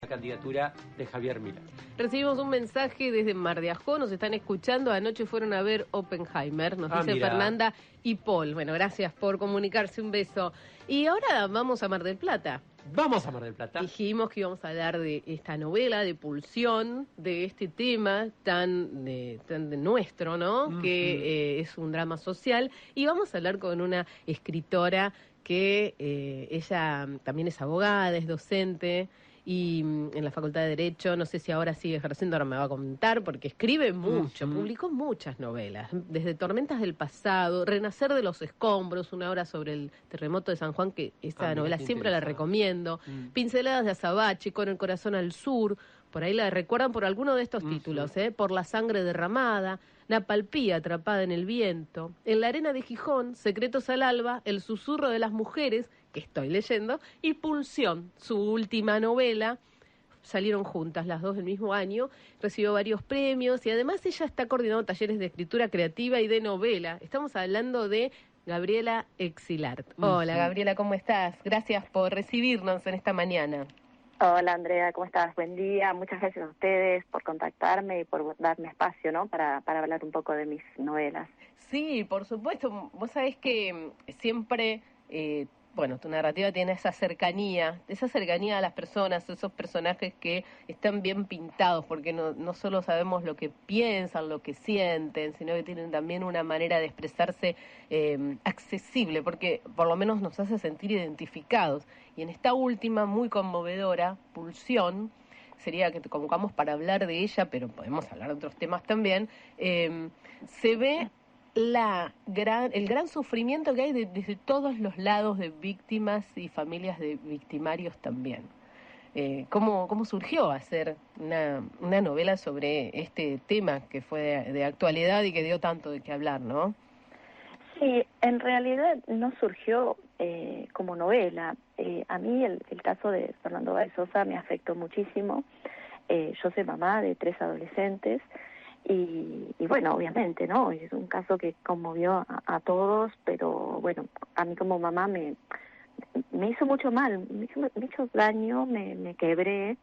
La candidatura de Javier Milei. Recibimos un mensaje desde Mar de Ajó, nos están escuchando, anoche fueron a ver Oppenheimer, nos dice mira. Fernanda y Paul. Bueno, gracias por comunicarse, un beso. Y ahora vamos a Mar del Plata. Vamos a Mar del Plata. Dijimos que íbamos a hablar de esta novela, de Pulsión, de este tema tan de nuestro, ¿no? Que es un drama social. Y vamos a hablar con una escritora que ella también es abogada, es docente, y en la Facultad de Derecho, no sé si ahora sigue ejerciendo, ahora me va a contar, porque escribe mucho, publicó muchas novelas, desde Tormentas del Pasado, Renacer de los Escombros, una obra sobre el terremoto de San Juan, que esta novela siempre la recomiendo, Pinceladas de Azabache, Con el corazón al sur, por ahí la recuerdan por alguno de estos títulos, Por la sangre derramada, Napalpía, Atrapada en el viento, En la arena de Gijón, Secretos al alba, El susurro de las mujeres, que estoy leyendo, y Pulsión, su última novela. Salieron juntas las dos del mismo año, recibió varios premios y además ella está coordinando talleres de escritura creativa y de novela. Estamos hablando de Gabriela Exilart. Hola Gabriela, ¿cómo estás? Gracias por recibirnos en esta mañana. Hola Andrea, ¿cómo estás? Buen día, muchas gracias a ustedes por contactarme y por darme espacio, ¿no? Para hablar un poco de mis novelas. Sí, por supuesto, vos sabés que siempre, bueno, tu narrativa tiene esa cercanía a las personas, esos personajes que están bien pintados, porque no solo sabemos lo que piensan, lo que sienten, sino que tienen también una manera de expresarse accesible, porque por lo menos nos hace sentir identificados. Y en esta última, muy conmovedora, Pulsión, sería que te convocamos para hablar de ella, pero podemos hablar de otros temas también, se ve el gran sufrimiento que hay desde todos los lados de víctimas y familias de victimarios también. ¿Cómo surgió hacer una novela sobre este tema que fue de actualidad y que dio tanto de qué hablar, ¿no? Sí, en realidad no surgió como novela. A mí el caso de Fernando Báez Sosa me afectó muchísimo. Yo soy mamá de 3 adolescentes. Y bueno, obviamente, ¿no? Es un caso que conmovió a todos, pero bueno, a mí como mamá me hizo mucho mal, me hizo daño, me quebré,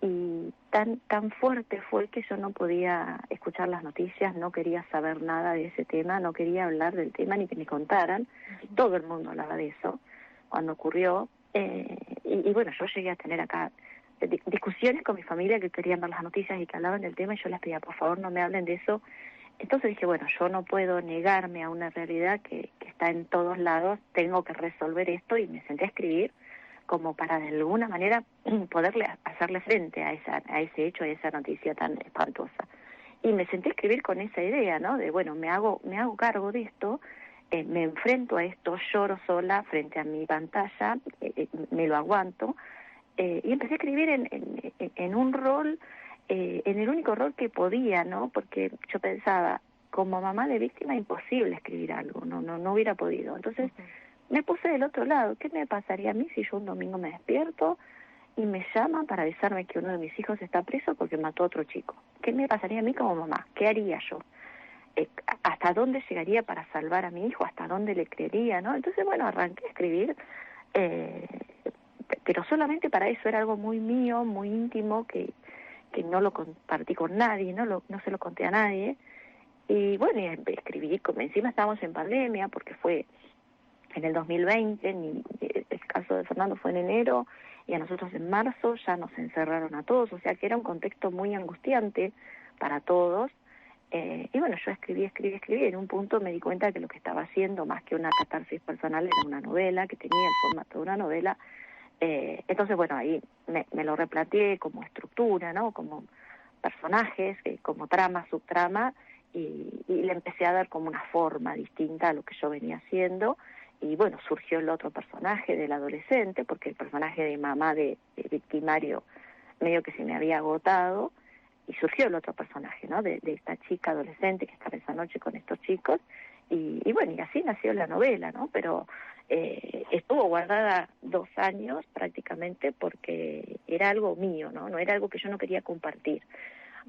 y tan fuerte fue que yo no podía escuchar las noticias, no quería saber nada de ese tema, no quería hablar del tema ni que me contaran. Todo el mundo hablaba de eso cuando ocurrió, y bueno, yo llegué a tener acá discusiones con mi familia que querían ver las noticias y que hablaban del tema, y yo les pedía, por favor, no me hablen de eso. Entonces dije, bueno, yo no puedo negarme a una realidad que está en todos lados, tengo que resolver esto, y me senté a escribir como para de alguna manera poderle hacerle frente a ese hecho, a esa noticia tan espantosa. Y me senté a escribir con esa idea, ¿no? De, bueno, me hago cargo de esto, me enfrento a esto, lloro sola frente a mi pantalla, me lo aguanto. Y empecé a escribir en un rol, en el único rol que podía, ¿no? Porque yo pensaba, como mamá de víctima, imposible escribir algo, no hubiera podido. Entonces me puse del otro lado. ¿Qué me pasaría a mí si yo un domingo me despierto y me llaman para avisarme que uno de mis hijos está preso porque mató a otro chico? ¿Qué me pasaría a mí como mamá? ¿Qué haría yo? ¿Hasta dónde llegaría para salvar a mi hijo? ¿Hasta dónde le creería, no? Entonces, bueno, arranqué a escribir, pero solamente para eso. Era algo muy mío, muy íntimo, que no lo compartí con nadie, no se lo conté a nadie. Y bueno, escribí, encima estábamos en pandemia, porque fue en el 2020, el caso de Fernando fue en enero, y a nosotros en marzo ya nos encerraron a todos, o sea que era un contexto muy angustiante para todos. Y bueno, yo escribí, y en un punto me di cuenta que lo que estaba haciendo, más que una catarsis personal, era una novela, que tenía el formato de una novela. Entonces, bueno, ahí me lo replanteé como estructura, ¿no? Como personajes, como trama, subtrama, y le empecé a dar como una forma distinta a lo que yo venía haciendo. Y bueno, surgió el otro personaje del adolescente, porque el personaje de mamá de victimario medio que se me había agotado, y surgió el otro personaje, ¿no? De esta chica adolescente que estaba esa noche con estos chicos, y bueno, y así nació la novela, ¿no? Pero estuvo guardada 2 años prácticamente, porque era algo mío, ¿no? No era algo que yo no quería compartir.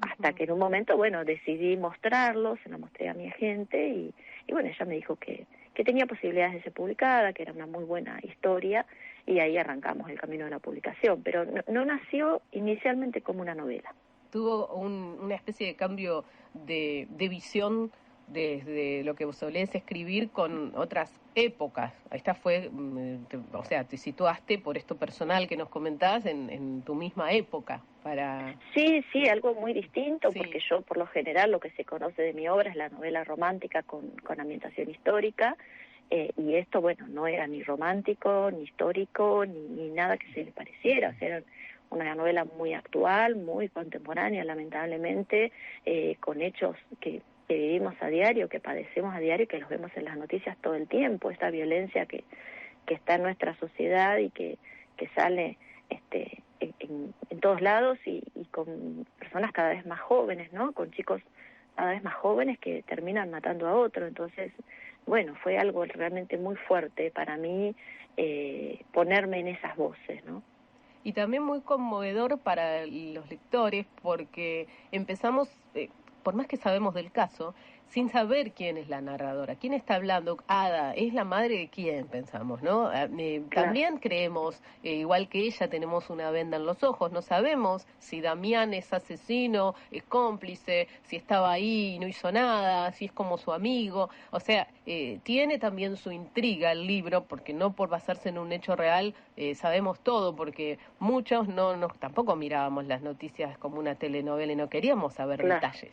Hasta que en un momento, bueno, decidí mostrarlo, se lo mostré a mi agente, y bueno, ella me dijo que tenía posibilidades de ser publicada, que era una muy buena historia, y ahí arrancamos el camino de la publicación, pero no nació inicialmente como una novela. Tuvo una especie de cambio de visión desde lo que vos solés escribir con otras épocas. Esta fue, o sea, te situaste por esto personal que nos comentabas en tu misma época. Sí, algo muy distinto, sí. Porque yo por lo general lo que se conoce de mi obra es la novela romántica con ambientación histórica, y esto, bueno, no era ni romántico, ni histórico, ni nada que se le pareciera, o sea, era una novela muy actual, muy contemporánea, lamentablemente, con hechos que vivimos a diario, que padecemos a diario y que los vemos en las noticias todo el tiempo, esta violencia que está en nuestra sociedad y que sale en todos lados y con personas cada vez más jóvenes, ¿no? Con chicos cada vez más jóvenes que terminan matando a otro. Entonces, bueno, fue algo realmente muy fuerte para mí ponerme en esas voces, ¿no? Y también muy conmovedor para los lectores porque empezamos, por más que sabemos del caso, sin saber quién es la narradora, quién está hablando. Ada, ¿es la madre de quién? Pensamos, ¿no? Claro. También creemos, igual que ella, tenemos una venda en los ojos, no sabemos si Damián es asesino, es cómplice, si estaba ahí y no hizo nada, si es como su amigo. O sea, tiene también su intriga el libro, porque no por basarse en un hecho real sabemos todo, porque muchos tampoco mirábamos las noticias como una telenovela y no queríamos saber detalles.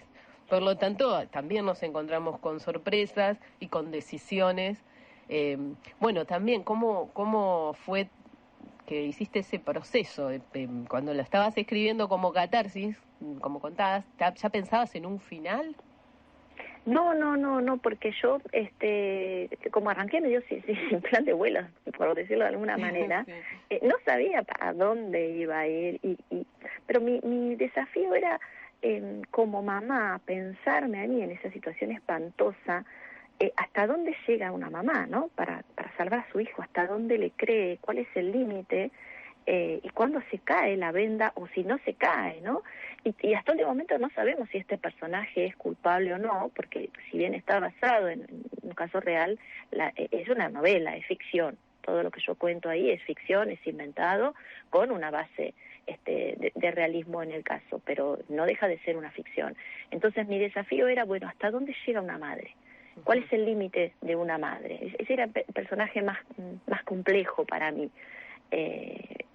Por lo tanto, también nos encontramos con sorpresas y con decisiones. Bueno, también, ¿cómo fue que hiciste ese proceso? Cuando lo estabas escribiendo como catarsis, como contabas, ¿ya pensabas en un final? No, porque yo, como arranqué medio sin plan de vuelo, por decirlo de alguna manera, sí. No sabía para dónde iba a ir, pero mi desafío era, como mamá, pensarme a mí en esa situación espantosa, hasta dónde llega una mamá, ¿no? Para salvar a su hijo, hasta dónde le cree, cuál es el límite, y cuándo se cae la venda o si no se cae, ¿no? Y hasta el momento no sabemos si este personaje es culpable o no, porque si bien está basado en un caso real, es una novela, es ficción. Todo lo que yo cuento ahí es ficción, es inventado, con una base de realismo en el caso, pero no deja de ser una ficción. Entonces mi desafío era, bueno, ¿hasta dónde llega una madre? ¿Cuál es el límite de una madre? Ese era el personaje más complejo para mí.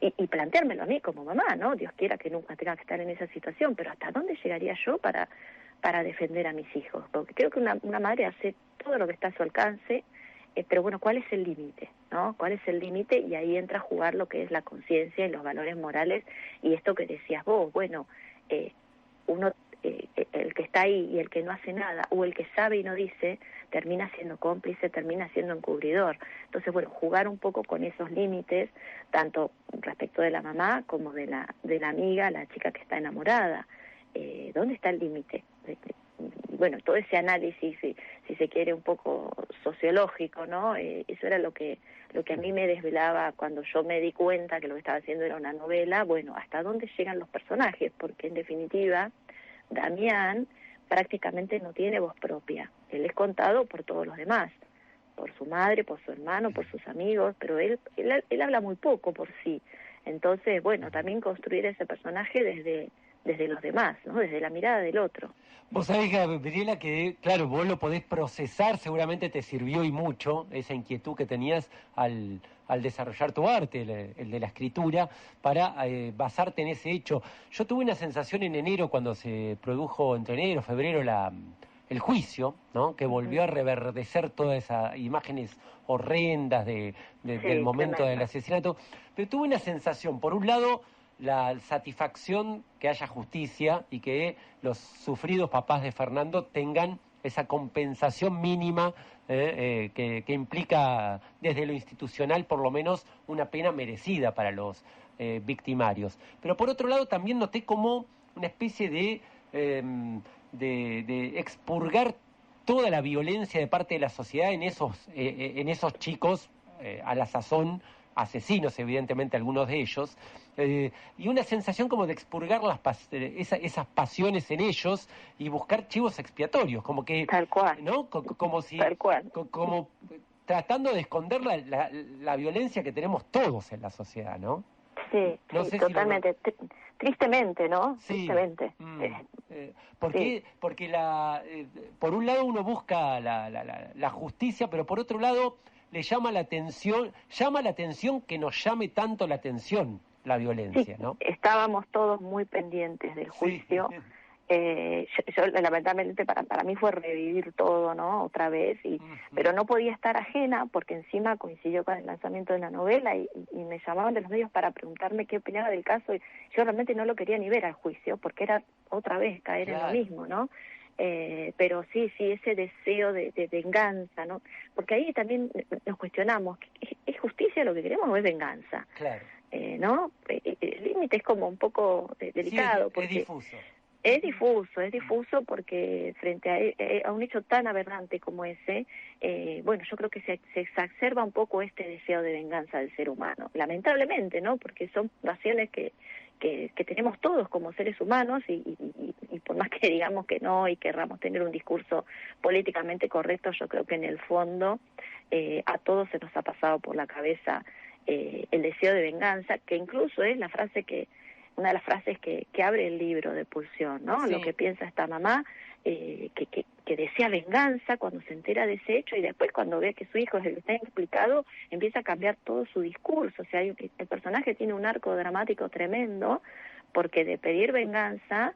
Y planteármelo a mí como mamá, ¿no? Dios quiera que nunca tenga que estar en esa situación, pero ¿hasta dónde llegaría yo para defender a mis hijos? Porque creo que una madre hace todo lo que está a su alcance, pero bueno, ¿cuál es el límite? ¿No? ¿Cuál es el límite? Y ahí entra a jugar lo que es la conciencia y los valores morales, y esto que decías vos, bueno, uno, el que está ahí y el que no hace nada, o el que sabe y no dice, termina siendo cómplice, termina siendo encubridor. Entonces, bueno, jugar un poco con esos límites, tanto respecto de la mamá como de la amiga, la chica que está enamorada. ¿Dónde está el límite? Bueno, todo ese análisis, si se quiere, un poco sociológico, ¿no? Eso era lo que a mí me desvelaba cuando yo me di cuenta que lo que estaba haciendo era una novela. Bueno, ¿hasta dónde llegan los personajes? Porque en definitiva, Damián prácticamente no tiene voz propia. Él es contado por todos los demás, por su madre, por su hermano, por sus amigos, pero él habla muy poco por sí. Entonces, bueno, también construir ese personaje desde los demás, ¿no? Desde la mirada del otro. Vos sabés, Gabriela, que claro, vos lo podés procesar, seguramente te sirvió y mucho esa inquietud que tenías al desarrollar tu arte, el de la escritura, para basarte en ese hecho. Yo tuve una sensación en enero, cuando se produjo entre enero y febrero el juicio, ¿no? Que volvió a reverdecer todas esas imágenes horrendas del momento del asesinato. Pero tuve una sensación, por un lado, la satisfacción que haya justicia y que los sufridos papás de Fernando tengan esa compensación mínima que implica desde lo institucional por lo menos una pena merecida para los victimarios. Pero por otro lado también noté como una especie de expurgar toda la violencia de parte de la sociedad en esos chicos, a la sazón asesinos, evidentemente algunos de ellos, y una sensación como de expurgar esas pasiones en ellos y buscar chivos expiatorios, como que, tal cual, ¿no? Como si, tal cual. como tratando de esconder la violencia que tenemos todos en la sociedad, ¿no? Sí, No sí, sé totalmente. Tristemente, ¿no? Sí. Tristemente. Porque por un lado uno busca la justicia, pero por otro lado le llama la atención que nos llame tanto la atención la violencia, Sí, ¿no? estábamos todos muy pendientes del juicio. Sí. Yo lamentablemente para mí fue revivir todo, ¿no? Otra vez, pero no podía estar ajena porque encima coincidió con el lanzamiento de la novela y me llamaban de los medios para preguntarme qué opinaba del caso y yo realmente no lo quería ni ver al juicio porque era otra vez caer en lo mismo, ¿no? Pero sí, ese deseo de venganza, ¿no? Porque ahí también nos cuestionamos, ¿es justicia lo que queremos o es venganza? Claro. ¿No? El límite es como un poco delicado. Sí, porque es difuso. Es difuso porque frente a un hecho tan aberrante como ese, bueno, yo creo que se exacerba un poco este deseo de venganza del ser humano, lamentablemente, ¿no? Porque son pasiones que tenemos todos como seres humanos y por más que digamos que no y querramos tener un discurso políticamente correcto, yo creo que en el fondo a todos se nos ha pasado por la cabeza el deseo de venganza, que incluso es una de las frases que abre el libro de Pulsión, ¿no? Sí. Lo que piensa esta mamá, que desea venganza cuando se entera de ese hecho y después cuando ve que su hijo es el que está implicado, empieza a cambiar todo su discurso. O sea, el personaje tiene un arco dramático tremendo porque de pedir venganza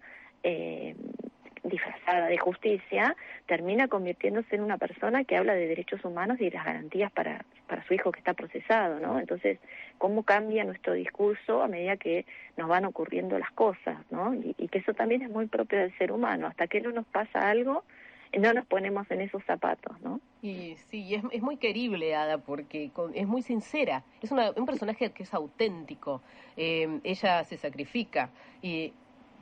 disfrazada de justicia, termina convirtiéndose en una persona que habla de derechos humanos y de las garantías para su hijo que está procesado, ¿no? Entonces, ¿cómo cambia nuestro discurso a medida que nos van ocurriendo las cosas, ¿no? Y que eso también es muy propio del ser humano. Hasta que no nos pasa algo, no nos ponemos en esos zapatos, ¿no? Y sí, es muy querible Ada porque es muy sincera. Es un personaje que es auténtico. Ella se sacrifica y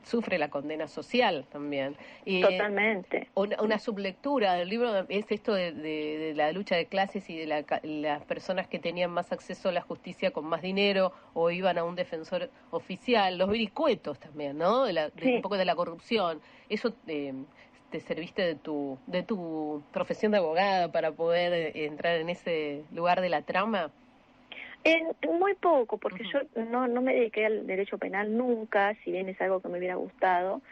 sufre la condena social también. Totalmente. Una sublectura del libro es esto de la lucha de clases y de las personas que tenían más acceso a la justicia con más dinero o iban a un defensor oficial, los vericuetos también, ¿no? Un poco de la corrupción. Eso te serviste de tu profesión de abogada para poder entrar en ese lugar de la trama. Muy poco, porque yo no me dediqué al derecho penal nunca, si bien es algo que me hubiera gustado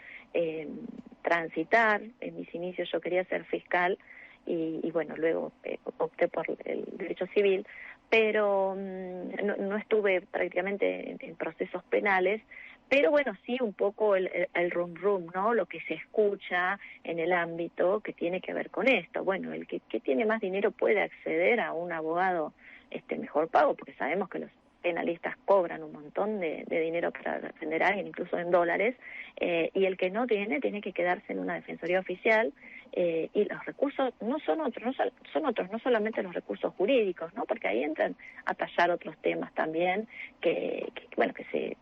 transitar. En mis inicios yo quería ser fiscal y bueno, luego opté por el derecho civil, pero no estuve prácticamente en procesos penales, pero bueno, sí un poco el rum, ¿no? Lo que se escucha en el ámbito que tiene que ver con esto. Bueno, el que tiene más dinero puede acceder a un abogado mejor pago, porque sabemos que los penalistas cobran un montón de dinero para defender a alguien, incluso en dólares, y el que no tiene que quedarse en una defensoría oficial, y los recursos no son otros, no solamente los recursos jurídicos, ¿no? Porque ahí entran a tallar otros temas también que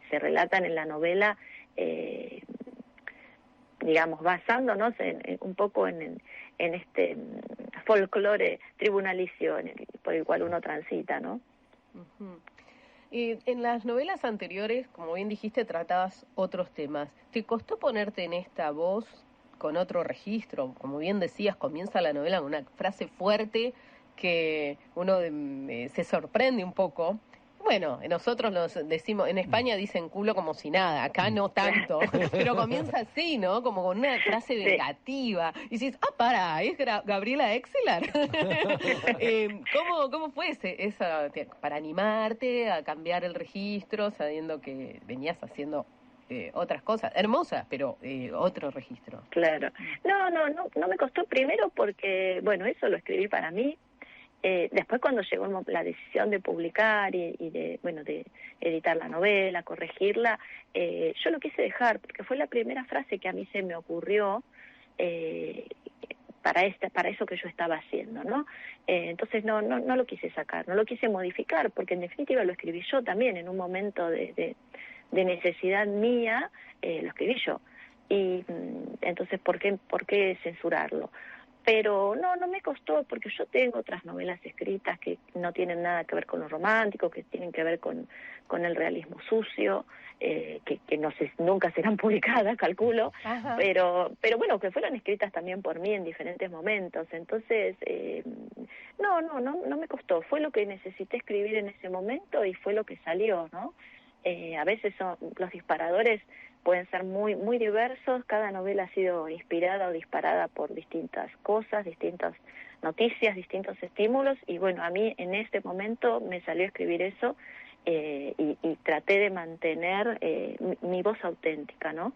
se relatan en la novela, digamos, basándonos un poco en este folclore tribunalicio por el cual uno transita, ¿no? Uh-huh. Y en las novelas anteriores, como bien dijiste, tratabas otros temas. ¿Te costó ponerte en esta voz con otro registro? Como bien decías, comienza la novela con una frase fuerte que uno se sorprende un poco. Bueno, nosotros nos decimos, en España dicen culo como si nada, acá no tanto, pero comienza así, ¿no? Como con una frase vengativa. Y dices, para, ¿es Gabriela Exelar? ¿Cómo fue esa para animarte a cambiar el registro, sabiendo que venías haciendo otras cosas, hermosas, pero otro registro? Claro. No me costó primero porque, bueno, eso lo escribí para mí. Después cuando llegó la decisión de publicar y de editar la novela, corregirla, yo lo quise dejar porque fue la primera frase que a mí se me ocurrió para eso que yo estaba haciendo, ¿no? Entonces no lo quise sacar, no lo quise modificar, porque en definitiva lo escribí yo también en un momento de necesidad mía, lo escribí yo. Y entonces, ¿por qué censurarlo? Pero no me costó, porque yo tengo otras novelas escritas que no tienen nada que ver con lo romántico, que tienen que ver con el realismo sucio, que nunca serán publicadas, calculo. Ajá. pero bueno, que fueron escritas también por mí en diferentes momentos. Entonces, No me costó. Fue lo que necesité escribir en ese momento y fue lo que salió, ¿no? A veces los disparadores pueden ser muy, muy diversos. Cada novela ha sido inspirada o disparada por distintas cosas, distintas noticias, distintos estímulos. Y bueno, a mí en este momento me salió a escribir eso y traté de mantener mi voz auténtica, ¿no?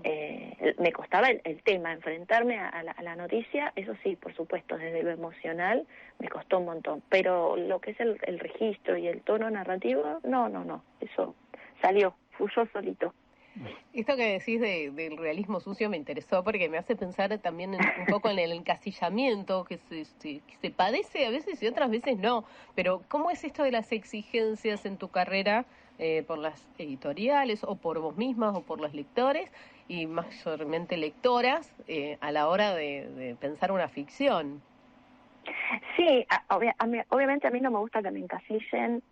Me costaba el tema, enfrentarme a la noticia, eso sí, por supuesto, desde lo emocional me costó un montón, pero lo que es el registro y el tono narrativo, no, eso salió, fluyó solito. Esto que decís del realismo sucio me interesó porque me hace pensar también un poco en el encasillamiento que se padece a veces y otras veces no. Pero ¿cómo es esto de las exigencias en tu carrera por las editoriales o por vos mismas o por los lectores y mayormente lectoras a la hora de pensar una ficción? Sí, obviamente a mí no me gusta que me encasillen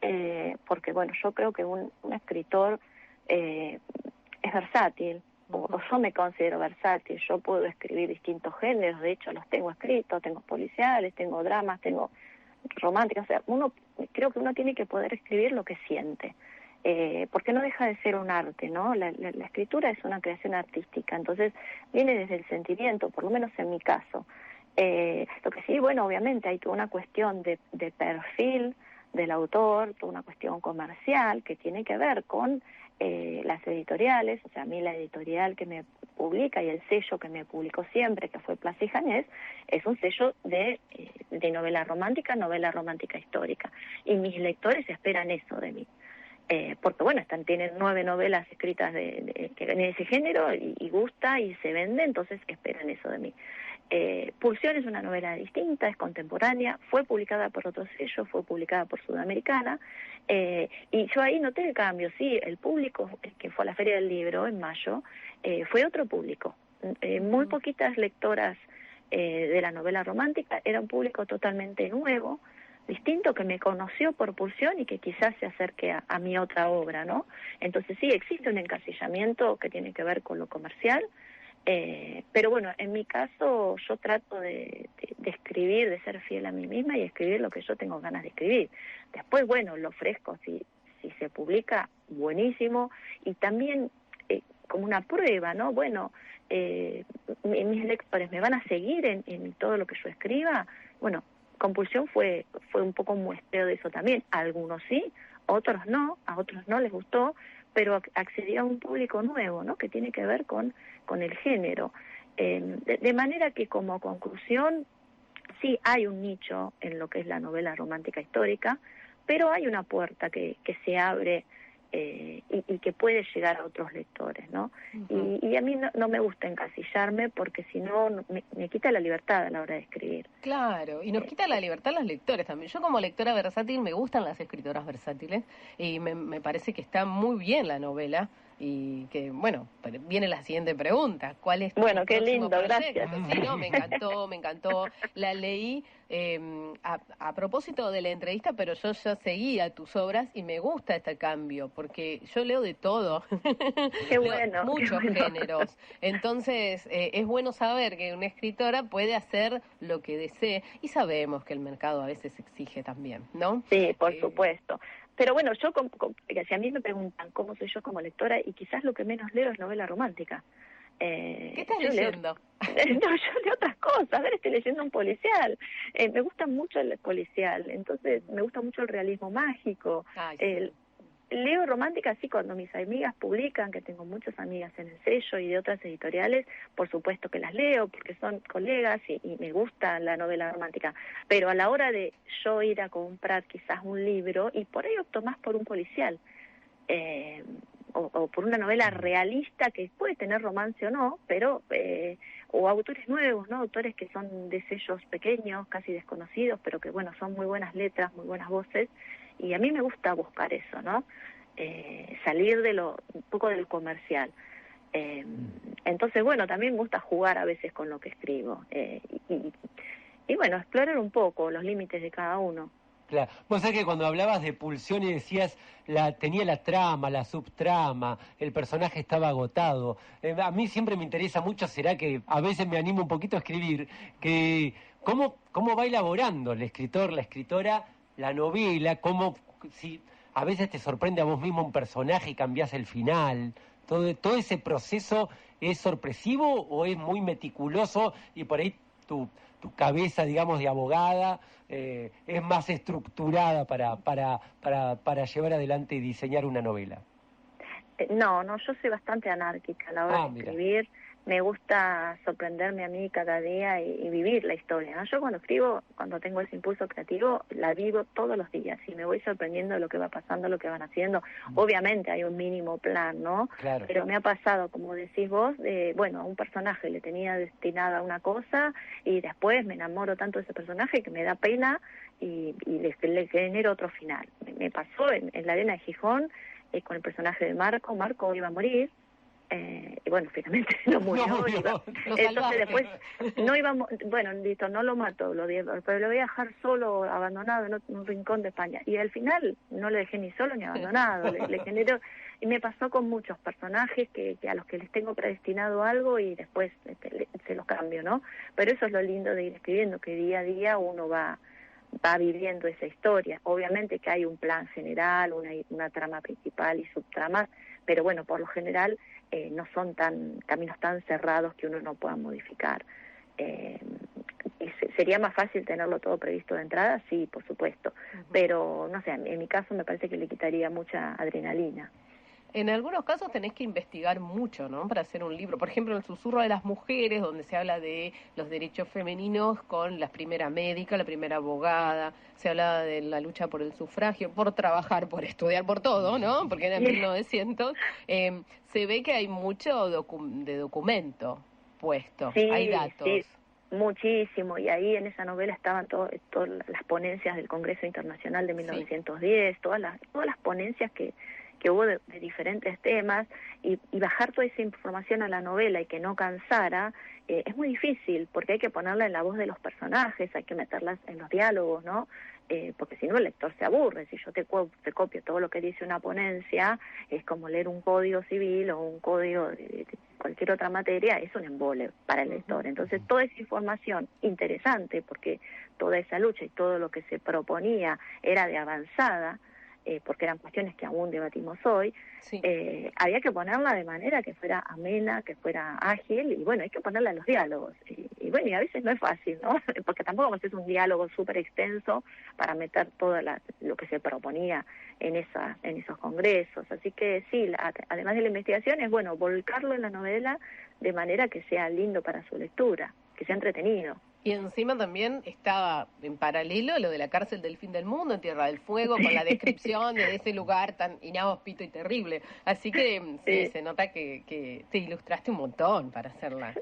porque, bueno, yo creo que un escritor es versátil, o yo me considero versátil, yo puedo escribir distintos géneros, de hecho los tengo escritos, tengo policiales, tengo dramas, tengo románticos, o sea, creo que uno tiene que poder escribir lo que siente, porque no deja de ser un arte, ¿no? La escritura es una creación artística, entonces viene desde el sentimiento, por lo menos en mi caso. Lo que sí, bueno, obviamente hay toda una cuestión de perfil del autor, toda una cuestión comercial que tiene que ver con las editoriales, o sea, a mí la editorial que me publica y el sello que me publicó siempre, que fue Plaza y Janés, es un sello de novela romántica histórica, y mis lectores esperan eso de mí. Porque bueno, tienen 9 novelas escritas en ese género y gusta y se vende, entonces esperan eso de mí. Pulsión es una novela distinta, es contemporánea, fue publicada por otro sello, fue publicada por Sudamericana, y yo ahí noté el cambio, sí, el público que fue a la Feria del Libro en mayo fue otro público, muy poquitas lectoras de la novela romántica, era un público totalmente nuevo, distinto, que me conoció por Pulsión y que quizás se acerque a mi otra obra, ¿no? Entonces sí, existe un encasillamiento que tiene que ver con lo comercial, pero bueno, en mi caso yo trato de escribir, de ser fiel a mí misma y escribir lo que yo tengo ganas de escribir. Después, bueno, lo ofrezco, si se publica, buenísimo, y también como una prueba, ¿no? Bueno, mis lectores me van a seguir en todo lo que yo escriba. Bueno, Compulsión fue un poco un muestreo de eso también. A algunos sí, otros no, a otros no les gustó, pero accedió a un público nuevo, ¿no? Que tiene que ver con el género. De manera que como conclusión, sí hay un nicho en lo que es la novela romántica histórica, pero hay una puerta que se abre y que puede llegar a otros lectores, ¿no? Uh-huh. Y a mí no me gusta encasillarme porque si no me quita la libertad a la hora de escribir. Claro, y nos quita la libertad a los lectores también. Yo como lectora versátil me gustan las escritoras versátiles y me parece que está muy bien la novela. Y que, bueno, viene la siguiente pregunta. ¿Cuál es tu qué lindo, proyecto? Gracias. Sí, no, me encantó. La leí a propósito de la entrevista, pero yo ya seguía tus obras y me gusta este cambio, porque yo leo de todo. Qué bueno. Muchos qué bueno. géneros. Entonces, es bueno saber que una escritora puede hacer lo que desee y sabemos que el mercado a veces exige también, ¿no? Sí, por supuesto. Pero bueno, yo, si a mí me preguntan cómo soy yo como lectora, y quizás lo que menos leo es novela romántica. ¿Qué estás leyendo? Yo leo otras cosas. A ver, estoy leyendo un policial. Me gusta mucho el policial, entonces me gusta mucho el realismo mágico. Ay, sí. Leo romántica, sí, cuando mis amigas publican, que tengo muchas amigas en el sello y de otras editoriales, por supuesto que las leo, porque son colegas y me gusta la novela romántica. Pero a la hora de yo ir a comprar quizás un libro, y por ahí opto más por un policial, o por una novela realista que puede tener romance o no, pero o autores nuevos, ¿no? Autores que son de sellos pequeños, casi desconocidos, pero que, bueno, son muy buenas letras, muy buenas voces, y a mí me gusta buscar eso, ¿no? Salir un poco del comercial. Entonces, bueno, también me gusta jugar a veces con lo que escribo, y bueno, explorar un poco los límites de cada uno. Claro. Vos sabés que cuando hablabas de Pulsión y decías, tenía la trama, la subtrama, el personaje estaba agotado. A mí siempre me interesa mucho, será que a veces me animo un poquito a escribir, que ¿Cómo va elaborando el escritor, la escritora, la novela? Si a veces te sorprende a vos mismo un personaje y cambiás el final? ¿Todo ese proceso es sorpresivo o es muy meticuloso y por ahí tu cabeza, digamos, de abogada es más estructurada para llevar adelante y diseñar una novela? No, yo soy bastante anárquica a la hora de escribir. Me gusta sorprenderme a mí cada día y vivir la historia, ¿no? Yo cuando escribo, cuando tengo ese impulso creativo, la vivo todos los días y me voy sorprendiendo de lo que va pasando, lo que van haciendo. Obviamente hay un mínimo plan, ¿no? Claro. Pero me ha pasado, como decís vos, a un personaje le tenía destinada una cosa y después me enamoro tanto de ese personaje que me da pena y le genero otro final. Me pasó en La arena de Gijón con el personaje de Marco. Marco iba a morir. Y bueno, finalmente no murió. Entonces después no íbamos, bueno, listo, no lo mató, pero lo voy a dejar solo, abandonado en un rincón de España. Y al final no lo dejé ni solo ni abandonado, le generó. Y me pasó con muchos personajes que a los que les tengo predestinado algo y después se los cambio, ¿no? Pero eso es lo lindo de ir escribiendo, que día a día uno va viviendo esa historia. Obviamente que hay un plan general, una trama principal y subtramas, pero bueno, por lo general no son caminos tan cerrados que uno no pueda modificar. ¿Sería más fácil tenerlo todo previsto de entrada? Sí, por supuesto, pero no sé, en mi caso me parece que le quitaría mucha adrenalina. En algunos casos tenés que investigar mucho, ¿no?, para hacer un libro. Por ejemplo, El susurro de las mujeres, donde se habla de los derechos femeninos con la primera médica, la primera abogada, se habla de la lucha por el sufragio, por trabajar, por estudiar, por todo, ¿no? Porque era en 1900. Se ve que hay mucho de documento puesto, sí, hay datos. Sí. Muchísimo, y ahí en esa novela estaban todas las ponencias del Congreso Internacional de 1910, todas las ponencias que hubo de diferentes temas, y bajar toda esa información a la novela y que no cansara, es muy difícil, porque hay que ponerla en la voz de los personajes, hay que meterlas en los diálogos, ¿no? Porque si no el lector se aburre. Si yo te copio todo lo que dice una ponencia, es como leer un código civil o un código de cualquier otra materia, es un embole para el lector. Entonces toda esa información interesante, porque toda esa lucha y todo lo que se proponía era de avanzada, porque eran cuestiones que aún debatimos hoy, sí. Había que ponerla de manera que fuera amena, que fuera ágil, y bueno, hay que ponerla en los diálogos. Y bueno, y a veces no es fácil, ¿no? Porque tampoco es un diálogo súper extenso para meter todo lo que se proponía en esos congresos. Así que sí, además de la investigación, es bueno volcarlo en la novela de manera que sea lindo para su lectura, que sea entretenido. Y encima también estaba en paralelo lo de la cárcel del fin del mundo, en Tierra del Fuego, con la descripción de ese lugar tan inhóspito y terrible. Así que sí, se nota que te ilustraste un montón para hacerla.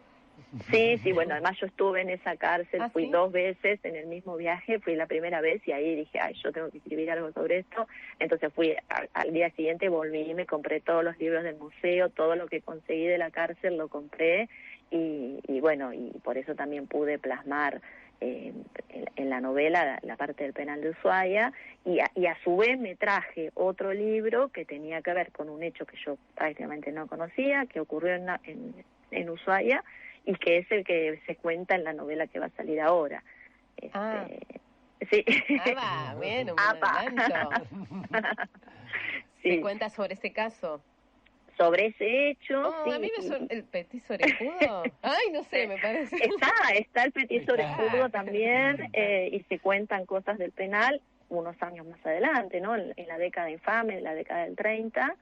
Sí, bueno, además yo estuve en esa cárcel, fui 2 veces en el mismo viaje, fui la primera vez y ahí dije, yo tengo que escribir algo sobre esto. Entonces fui, al día siguiente volví y me compré todos los libros del museo, todo lo que conseguí de la cárcel lo compré. Y bueno, y por eso también pude plasmar en la novela la parte del penal de Ushuaia, y a su vez me traje otro libro que tenía que ver con un hecho que yo prácticamente no conocía, que ocurrió en Ushuaia, y que es el que se cuenta en la novela que va a salir ahora. Sí. Bueno, un adelanto. Sí. ¿Se cuenta sobre ese caso? Sobre ese hecho, sí. A mí me suena el petiso orejudo. Ay, no sé, me parece. Está el petiso orejudo también, y se cuentan cosas del penal unos años más adelante, ¿no? En la década infame, en la década del 30.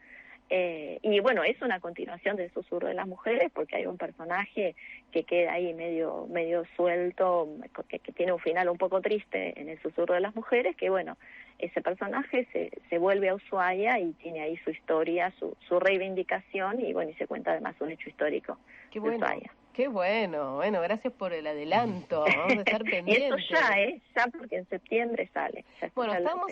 Y bueno, es una continuación del susurro de las mujeres, porque hay un personaje que queda ahí medio suelto, que tiene un final un poco triste en el susurro de las mujeres, que bueno, ese personaje se vuelve a Ushuaia y tiene ahí su historia, su reivindicación, y bueno, y se cuenta además un hecho histórico de Ushuaia. Qué bueno, gracias por el adelanto, vamos a estar pendientes. Y eso ya porque en septiembre sale. Bueno, estamos...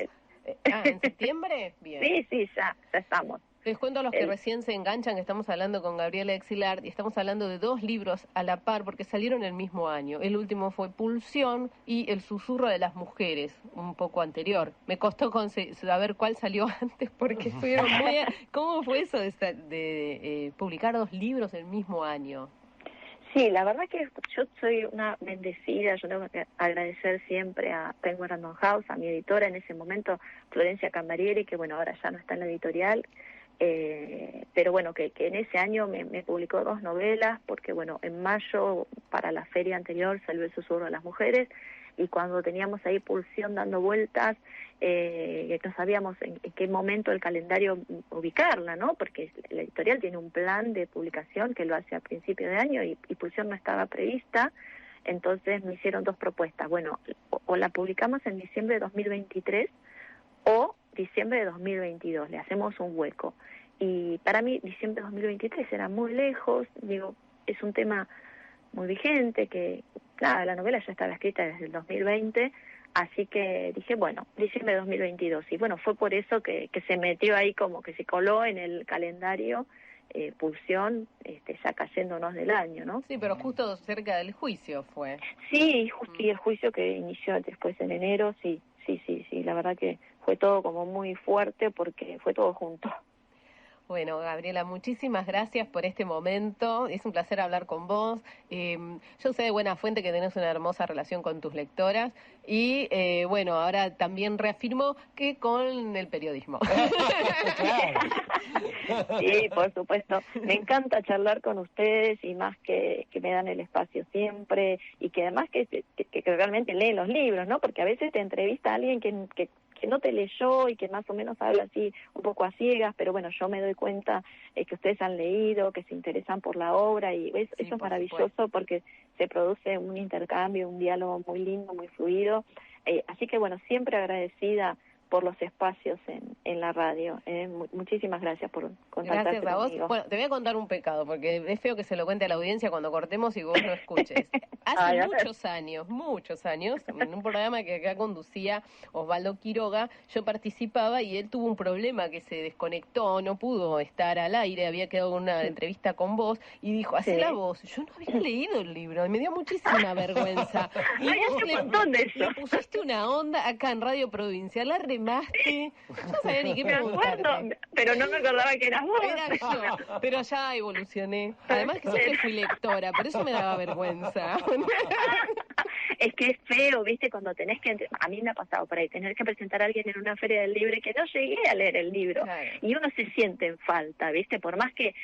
¿en septiembre? Bien. Sí, ya estamos. Les cuento a los que recién se enganchan que estamos hablando con Gabriela Exilard y estamos hablando de 2 libros a la par porque salieron el mismo año. El último fue Pulsión y El susurro de las mujeres, un poco anterior. Me costó saber cuál salió antes porque estuvieron muy... ¿Cómo fue eso de publicar 2 libros el mismo año? Sí, la verdad que yo soy una bendecida, yo tengo que agradecer siempre a Penguin Random House, a mi editora en ese momento, Florencia Cambarieri, que bueno, ahora ya no está en la editorial, pero bueno, que en ese año me publicó 2 novelas, porque bueno, en mayo, para la feria anterior, salió El susurro de las mujeres, y cuando teníamos ahí Pulsión dando vueltas, no sabíamos en qué momento del calendario ubicarla, ¿no? Porque la editorial tiene un plan de publicación que lo hace a principio de año y Pulsión no estaba prevista, entonces me hicieron 2 propuestas. Bueno, o la publicamos en diciembre de 2023 o diciembre de 2022, le hacemos un hueco. Y para mí diciembre de 2023 era muy lejos, digo, es un tema muy vigente, que claro, la novela ya estaba escrita desde el 2020, así que dije, bueno, diciembre de 2022, y bueno, fue por eso que se metió ahí, como que se coló en el calendario, Pulsión, ya cayéndonos del año, ¿no? Sí, pero justo cerca del juicio fue. Sí, y el juicio que inició después en enero, sí, la verdad que fue todo como muy fuerte porque fue todo junto. Bueno, Gabriela, muchísimas gracias por este momento. Es un placer hablar con vos. Yo sé de buena fuente que tenés una hermosa relación con tus lectoras y, bueno, ahora también reafirmo que con el periodismo. Sí, por supuesto. Me encanta charlar con ustedes y más que me dan el espacio siempre y que además que realmente leen los libros, ¿no? Porque a veces te entrevista a alguien que no te leyó y que más o menos habla así un poco a ciegas, pero bueno, yo me doy cuenta que ustedes han leído, que se interesan por la obra y eso es maravilloso, supuesto, porque se produce un intercambio, un diálogo muy lindo, muy fluido. Así que bueno, siempre agradecida por los espacios en la radio. Muchísimas gracias por contactarte Gracias a conmigo. vos. Bueno, te voy a contar un pecado, porque es feo que se lo cuente a la audiencia cuando cortemos y vos no escuches. Hace muchos años, en un programa que acá conducía Osvaldo Quiroga, yo participaba y él tuvo un problema que se desconectó, no pudo estar al aire, había quedado una entrevista con vos y dijo, hacela vos. Yo no había leído el libro y me dio muchísima vergüenza. Y Ay, vos hace un montón de eso. le pusiste una onda acá en Radio Provincial, la remaste. Yo no sabía ni qué preguntarte. Me acuerdo, pero no me acordaba que eras vos. Era yo, pero ya evolucioné. Además que siempre fui lectora, por eso me daba vergüenza. Es que es feo, ¿viste? Cuando tenés que... A mí me ha pasado por ahí, tener que presentar a alguien en una feria del libro y que no llegué a leer el libro. Claro. Y uno se siente en falta, ¿viste? Por más que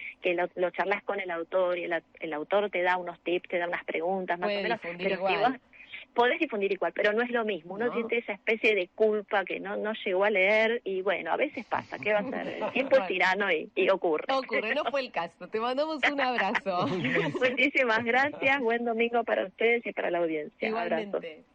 lo charlas con el autor y el autor te da unos tips, te da unas preguntas, más o menos. Pero igual. Si vos podés difundir igual, pero no es lo mismo. Uno siente esa especie de culpa que no llegó a leer y bueno, a veces pasa. ¿Qué va a ser? El tiempo es tirano y ocurre. Ocurre, no fue el caso. Te mandamos un abrazo. Muchísimas gracias. Buen domingo para ustedes y para la audiencia. Igualmente. Abrazo.